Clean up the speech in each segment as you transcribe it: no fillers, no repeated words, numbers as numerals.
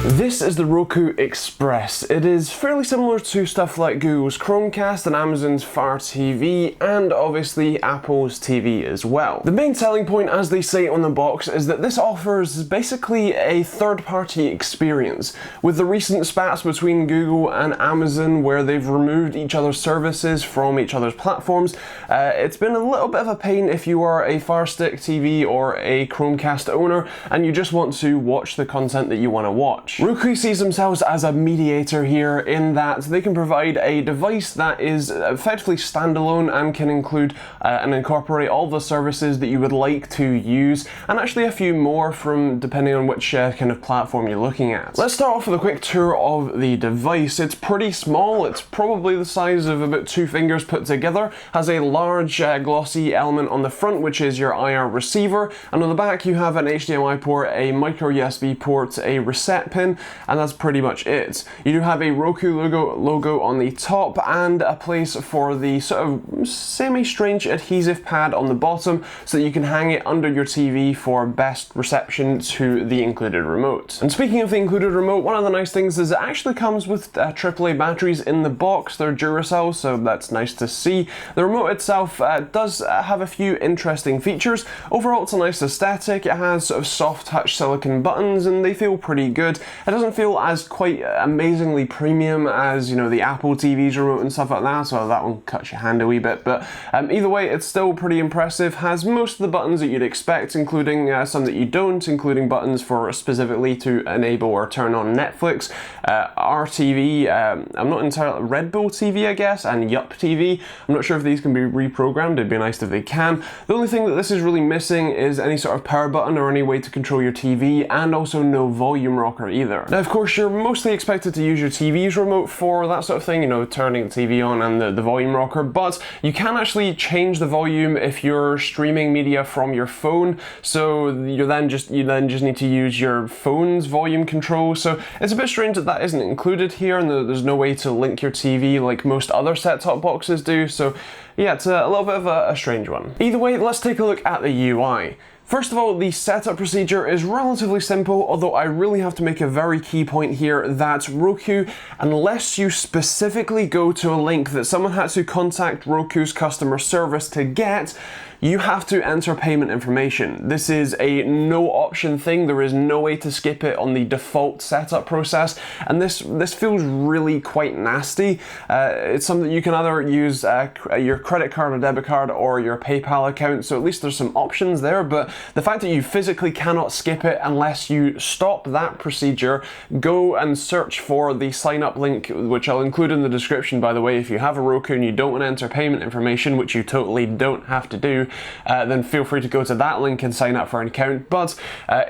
This is the Roku Express. It is fairly similar to stuff like Google's Chromecast and Amazon's Fire TV, and obviously Apple's TV as well. The main selling point, as they say on the box, is that this offers basically a third-party experience. With the recent spats between Google and Amazon where they've removed each other's services from each other's platforms, it's been a little bit of a pain if you are a Fire Stick TV or a Chromecast owner and you just want to watch the content that you want to watch. Roku sees themselves as a mediator here in that they can provide a device that is effectively standalone and can include and incorporate all the services that you would like to use, and actually a few more from depending on which kind of platform you're looking at. Let's start off with a quick tour of the device. It's pretty small. It's probably the size of about 2 fingers put together. Has a large glossy element on the front, which is your IR receiver, and on the back you have an HDMI port, a micro USB port, a reset pin, and that's pretty much it. You do have a Roku logo on the top and a place for the sort of semi-strange adhesive pad on the bottom so that you can hang it under your TV for best reception to the included remote. And speaking of the included remote, one of the nice things is it actually comes with AAA batteries in the box. They're Duracell, so that's nice to see. The remote itself does have a few interesting features. Overall, it's a nice aesthetic. It has sort of soft touch silicone buttons and they feel pretty good. It doesn't feel as quite amazingly premium as, you know, the Apple TV's remote and stuff like that, so that one cuts your hand a wee bit, but either way, it's still pretty impressive. Has most of the buttons that you'd expect, including some that you don't, including buttons for specifically to enable or turn on Netflix, RTV, I'm not entirely, Red Bull TV I guess, and Yup TV. I'm not sure if these can be reprogrammed. It'd be nice if they can. The only thing that this is really missing is any sort of power button or any way to control your TV, and also no volume rocker either. Now, of course, you're mostly expected to use your TV's remote for that sort of thing, you know, turning the TV on and the volume rocker, but you can actually change the volume if you're streaming media from your phone, so you then just need to use your phone's volume control. So it's a bit strange that that isn't included here, and there's no way to link your TV like most other set-top boxes do, so yeah, it's a little bit of a strange one. Either way, let's take a look at the UI. First of all, the setup procedure is relatively simple, although I really have to make a very key point here that Roku, unless you specifically go to a link that someone had to contact Roku's customer service to get, you have to enter payment information. This is a no option thing. There is no way to skip it on the default setup process, and this feels really quite nasty. It's something you can either use your credit card or debit card or your PayPal account, so at least there's some options there, but the fact that you physically cannot skip it unless you stop that procedure, go and search for the sign up link, which I'll include in the description by the way. If you have a Roku and you don't want to enter payment information, which you totally don't have to do, then feel free to go to that link and sign up for an account. But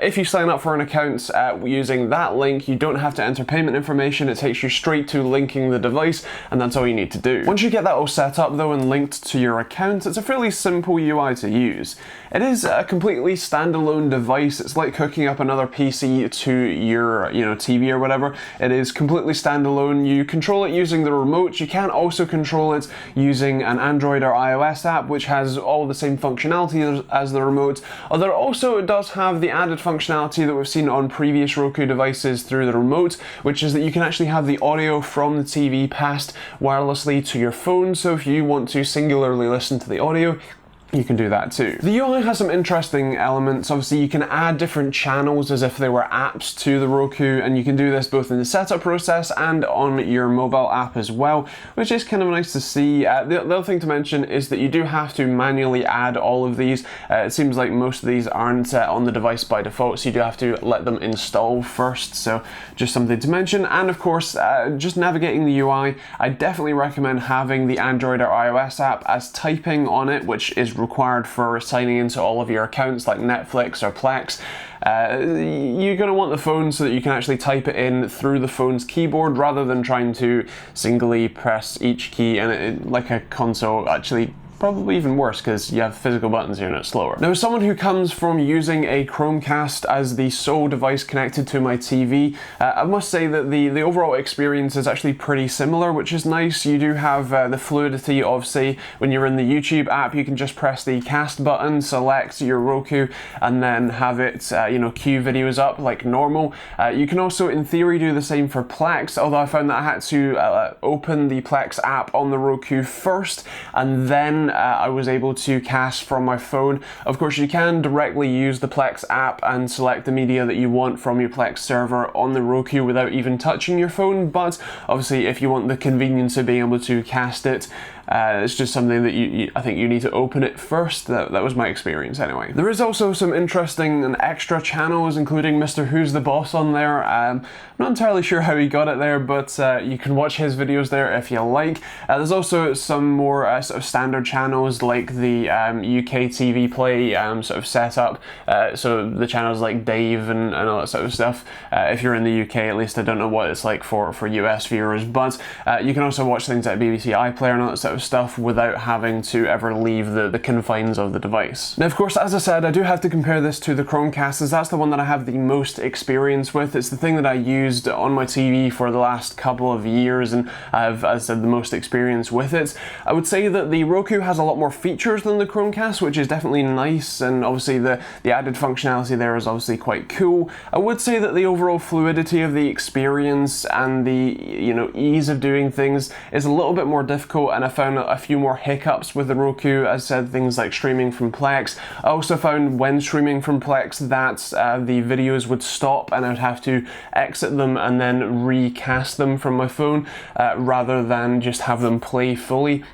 if you sign up for an account using that link, you don't have to enter payment information. It takes you straight to linking the device, and that's all you need to do. Once you get that all set up though and linked to your account, it's a fairly simple UI to use. It is a completely standalone device. It's like hooking up another PC to your TV or whatever. It is completely standalone. You control it using the remote. You can also control it using an Android or iOS app, which has all the same functionality as the remote, although also it does have the added functionality that we've seen on previous Roku devices through the remote, which is that you can actually have the audio from the TV passed wirelessly to your phone, so if you want to singularly listen to the audio, you can do that too. The UI has some interesting elements. Obviously, you can add different channels as if they were apps to the Roku, and you can do this both in the setup process and on your mobile app as well, which is kind of nice to see. The other thing to mention is that you do have to manually add all of these. It seems like most of these aren't on the device by default, so you do have to let them install first, so just something to mention. And of course, just navigating the UI, I definitely recommend having the Android or iOS app as typing on it, which is required for signing into all of your accounts like Netflix or Plex. You're going to want the phone so that you can actually type it in through the phone's keyboard rather than trying to singly press each key and like a console actually probably even worse because you have physical buttons here and it's slower. Now, as someone who comes from using a Chromecast as the sole device connected to my TV, I must say that the overall experience is actually pretty similar, which is nice. You do have the fluidity of, say, when you're in the YouTube app, you can just press the cast button, select your Roku, and then have it, queue videos up like normal. You can also, in theory, do the same for Plex, although I found that I had to open the Plex app on the Roku first, and then I was able to cast from my phone. Of course, you can directly use the Plex app and select the media that you want from your Plex server on the Roku without even touching your phone, but obviously if you want the convenience of being able to cast it, it's just something that I think you need to open it first. That was my experience anyway. There is also some interesting and extra channels, including Mr. Who's the Boss on there. I'm not entirely sure how he got it there, but you can watch his videos there if you like. There's also some more sort of standard channels like the UK TV Play sort of setup. So the channels like Dave and all that sort of stuff. If you're in the UK, at least, I don't know what it's like for US viewers, but you can also watch things like BBC iPlayer and all that sort of stuff without having to ever leave the confines of the device. Now, of course, as I said, I do have to compare this to the Chromecast, as that's the one that I have the most experience with. It's the thing that I used on my TV for the last couple of years, and I have, as I said, the most experience with it. I would say that the Roku has a lot more features than the Chromecast, which is definitely nice, and obviously the added functionality there is obviously quite cool. I would say that the overall fluidity of the experience and the ease of doing things is a little bit more difficult, and I found a few more hiccups with the Roku. As I said, things like streaming from Plex. I also found when streaming from Plex that the videos would stop and I'd have to exit them and then recast them from my phone rather than just have them play fully.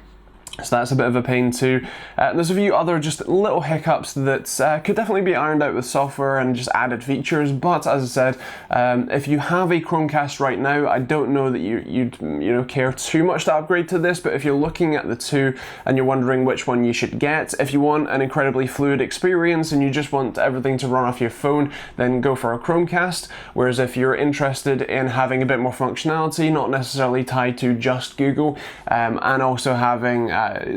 So that's a bit of a pain too. There's a few other just little hiccups that could definitely be ironed out with software and just added features, but as I said, if you have a Chromecast right now, I don't know that you'd care too much to upgrade to this, but if you're looking at the two and you're wondering which one you should get, if you want an incredibly fluid experience and you just want everything to run off your phone, then go for a Chromecast, whereas if you're interested in having a bit more functionality, not necessarily tied to just Google, and also having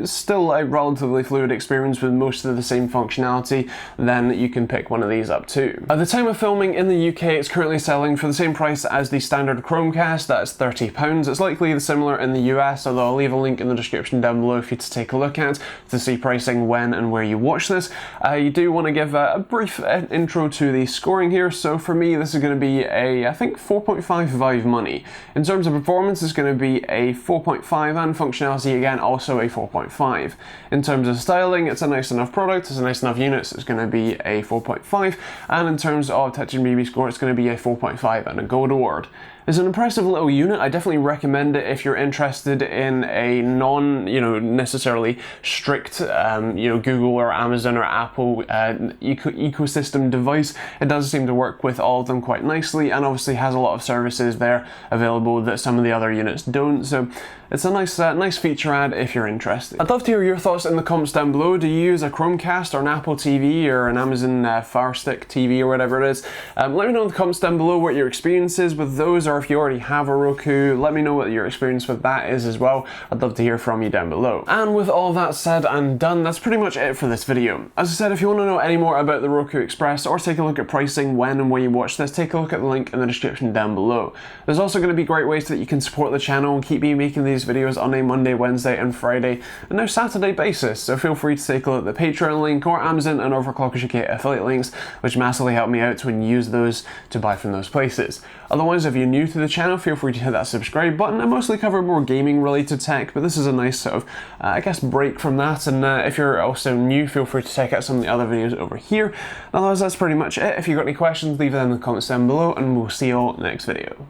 still a relatively fluid experience with most of the same functionality, then you can pick one of these up too. At the time of filming in the UK, it's currently selling for the same price as the standard Chromecast, that's £30. It's likely similar in the US, although I'll leave a link in the description down below for you to take a look at to see pricing when and where you watch this. You do want to give a brief intro to the scoring here. So for me, this is going to be I think 4.5 Vive money. In terms of performance, it's going to be a 4.5, and functionality again also a 4.5. In terms of styling, it's a nice enough product, it's a nice enough unit, so it's going to be a 4.5, and in terms of TechteamGB score, it's going to be a 4.5 and a gold award. It's an impressive little unit. I definitely recommend it if you're interested in a necessarily strict, Google or Amazon or Apple ecosystem device. It does seem to work with all of them quite nicely, and obviously has a lot of services there available that some of the other units don't. So it's a nice feature add if you're interested. I'd love to hear your thoughts in the comments down below. Do you use a Chromecast or an Apple TV or an Amazon Fire Stick TV or whatever it is? Let me know in the comments down below what your experience is with those, or if you already have a Roku, let me know what your experience with that is as well. I'd love to hear from you down below. And with all that said and done, that's pretty much it for this video. As I said, if you want to know any more about the Roku Express or take a look at pricing when and where you watch this, take a look at the link in the description down below. There's also going to be great ways that you can support the channel and keep me making these videos on a Monday, Wednesday and Friday and now Saturday basis, so feel free to take a look at the Patreon link or Amazon and Overclockers UK affiliate links, which massively help me out when you use those to buy from those places. Otherwise, if you're new to the channel, feel free to hit that subscribe button. I mostly cover more gaming related tech, but this is a nice sort of, break from that, and if you're also new, feel free to check out some of the other videos over here. Otherwise, that's pretty much it. If you've got any questions, leave them in the comments down below, and we'll see you all next video.